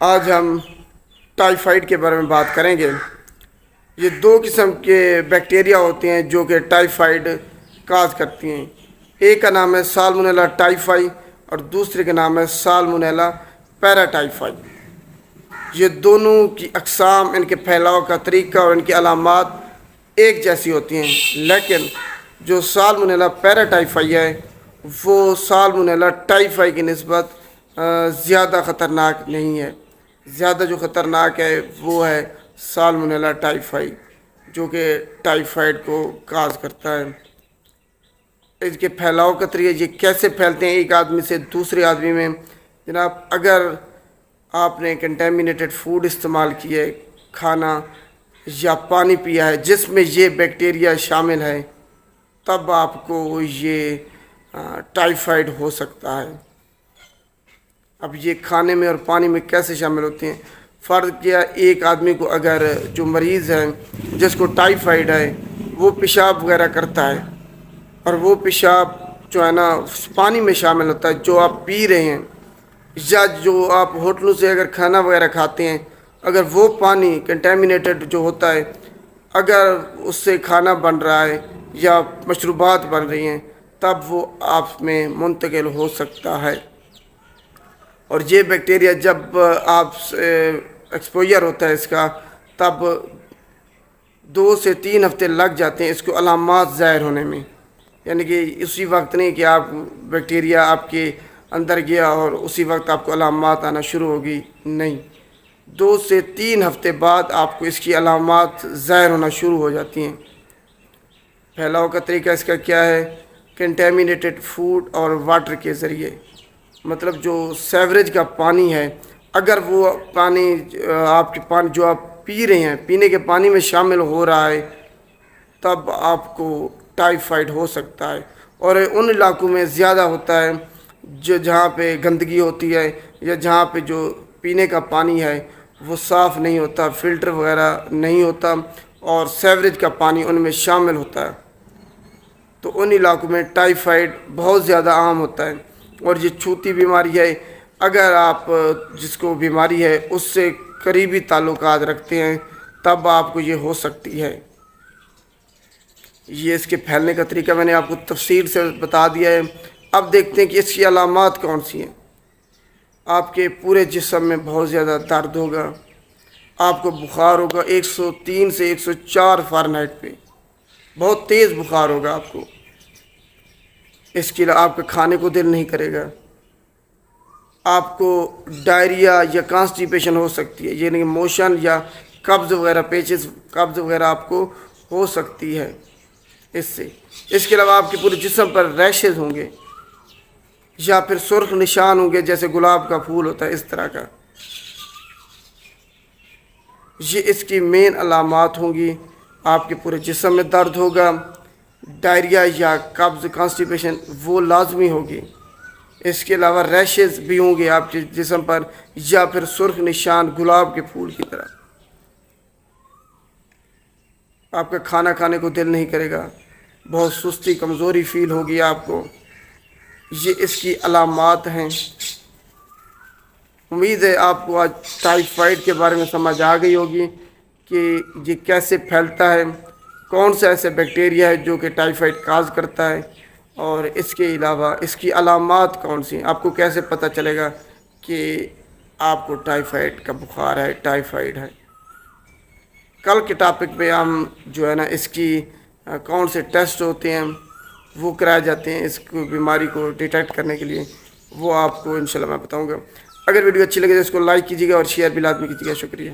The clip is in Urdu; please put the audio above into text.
آج ہم ٹائیفائڈ کے بارے میں بات کریں گے۔ یہ دو قسم کے بیکٹیریا ہوتے ہیں جو کہ ٹائیفائڈ کاز کرتی ہیں۔ ایک کا نام ہے سالمونیلا ٹائیفائی اور دوسرے کا نام ہے سالمونیلا پیراٹائیفائی۔ یہ دونوں کی اقسام، ان کے پھیلاؤ کا طریقہ اور ان کی علامات ایک جیسی ہوتی ہیں، لیکن جو سالمونیلا پیراٹائیفائی ہے وہ سالمونیلا ٹائیفائی کی نسبت زیادہ خطرناک نہیں ہے۔ زیادہ جو خطرناک ہے وہ ہے سالمونیلا ٹائیفائی، جو کہ ٹائیفائڈ کو کاز کرتا ہے۔ اس کے پھیلاؤ کا طریقہ، یہ کیسے پھیلتے ہیں ایک آدمی سے دوسرے آدمی میں؟ جناب، اگر آپ نے کنٹامینیٹڈ فوڈ استعمال کیا ہے، کھانا یا پانی پیا ہے جس میں یہ بیکٹیریا شامل ہے، تب آپ کو یہ ٹائیفائڈ ہو سکتا ہے۔ اب یہ کھانے میں اور پانی میں کیسے شامل ہوتے ہیں؟ فرض کیا ایک آدمی کو، اگر جو مریض ہے جس کو ٹائیفائڈ ہے وہ پیشاب وغیرہ کرتا ہے، اور وہ پیشاب جو ہے نا پانی میں شامل ہوتا ہے جو آپ پی رہے ہیں، یا جو آپ ہوٹلوں سے اگر کھانا وغیرہ کھاتے ہیں، اگر وہ پانی کنٹامینیٹڈ جو ہوتا ہے، اگر اس سے کھانا بن رہا ہے یا مشروبات بن رہی ہیں، تب وہ آپ میں منتقل ہو سکتا ہے۔ اور یہ بیکٹیریا جب آپ ایکسپوجر ہوتا ہے اس کا، تب 2 سے 3 ہفتے لگ جاتے ہیں اس کو علامات ظاہر ہونے میں۔ یعنی کہ اسی وقت نہیں کہ آپ بیکٹیریا آپ کے اندر گیا اور اسی وقت آپ کو علامات آنا شروع ہوگی، نہیں، 2 سے 3 ہفتے بعد آپ کو اس کی علامات ظاہر ہونا شروع ہو جاتی ہیں۔ پھیلاؤ کا طریقہ اس کا کیا ہے؟ کنٹامینیٹڈ فوڈ اور واٹر کے ذریعے، مطلب جو سیوریج کا پانی ہے، اگر وہ پانی آپ کے پانی جو آپ پی رہے ہیں، پینے کے پانی میں شامل ہو رہا ہے، تب آپ کو ٹائیفائڈ ہو سکتا ہے۔ اور ان علاقوں میں زیادہ ہوتا ہے جہاں پہ گندگی ہوتی ہے، یا جہاں پہ جو پینے کا پانی ہے وہ صاف نہیں ہوتا، فلٹر وغیرہ نہیں ہوتا، اور سیوریج کا پانی ان میں شامل ہوتا ہے، تو ان علاقوں میں ٹائیفائڈ بہت زیادہ عام ہوتا ہے۔ اور یہ چھوٹی بیماری ہے، اگر آپ جس کو بیماری ہے اس سے قریبی تعلقات رکھتے ہیں تب آپ کو یہ ہو سکتی ہے۔ یہ اس کے پھیلنے کا طریقہ میں نے آپ کو تفصیل سے بتا دیا ہے۔ اب دیکھتے ہیں کہ اس کی علامات کون سی ہیں۔ آپ کے پورے جسم میں بہت زیادہ درد ہوگا، آپ کو بخار ہوگا 103 سے 104 فارنہائٹ پہ، بہت تیز بخار ہوگا آپ کو۔ اس کے علاوہ آپ کا کھانے کو دل نہیں کرے گا، آپ کو ڈائریا یا کانسٹیپیشن ہو سکتی ہے، یعنی موشن یا قبض وغیرہ، پیچز قبض وغیرہ آپ کو ہو سکتی ہے اس سے۔ اس کے علاوہ آپ کے پورے جسم پر ریشز ہوں گے، یا پھر سرخ نشان ہوں گے جیسے گلاب کا پھول ہوتا ہے، اس طرح کا۔ یہ اس کی مین علامات ہوں گی۔ آپ کے پورے جسم میں درد ہوگا، ڈائریا یا قبض کانسٹیپیشن وہ لازمی ہوگی۔ اس کے علاوہ ریشز بھی ہوں گے آپ کے جسم پر، یا پھر سرخ نشان گلاب کے پھول کی طرح۔ آپ کا کھانا کھانے کو دل نہیں کرے گا، بہت سستی کمزوری فیل ہوگی آپ کو۔ یہ اس کی علامات ہیں۔ امید ہے آپ کو آج ٹائیفائڈ کے بارے میں سمجھ آ گئی ہوگی کہ یہ کیسے پھیلتا ہے، کون سا ایسے بیکٹیریا ہے جو کہ ٹائیفائڈ کاز کرتا ہے، اور اس کے علاوہ اس کی علامات کون سی ہیں۔ آپ کو کیسے پتہ چلے گا کہ آپ کو ٹائیفائڈ کا بخار ہے، ٹائیفائڈ ہے۔ کل کے ٹاپک پہ ہم جو ہے نا اس کی کون سے ٹیسٹ ہوتے ہیں وہ کرائے جاتے ہیں اس کو بیماری کو ڈیٹیکٹ کرنے کے لیے، وہ آپ کو انشاءاللہ میں بتاؤں گا۔ اگر ویڈیو اچھی لگے تو اس کو لائک کیجیے گا اور شیئر بھی لازمی کیجیے گا۔ شکریہ۔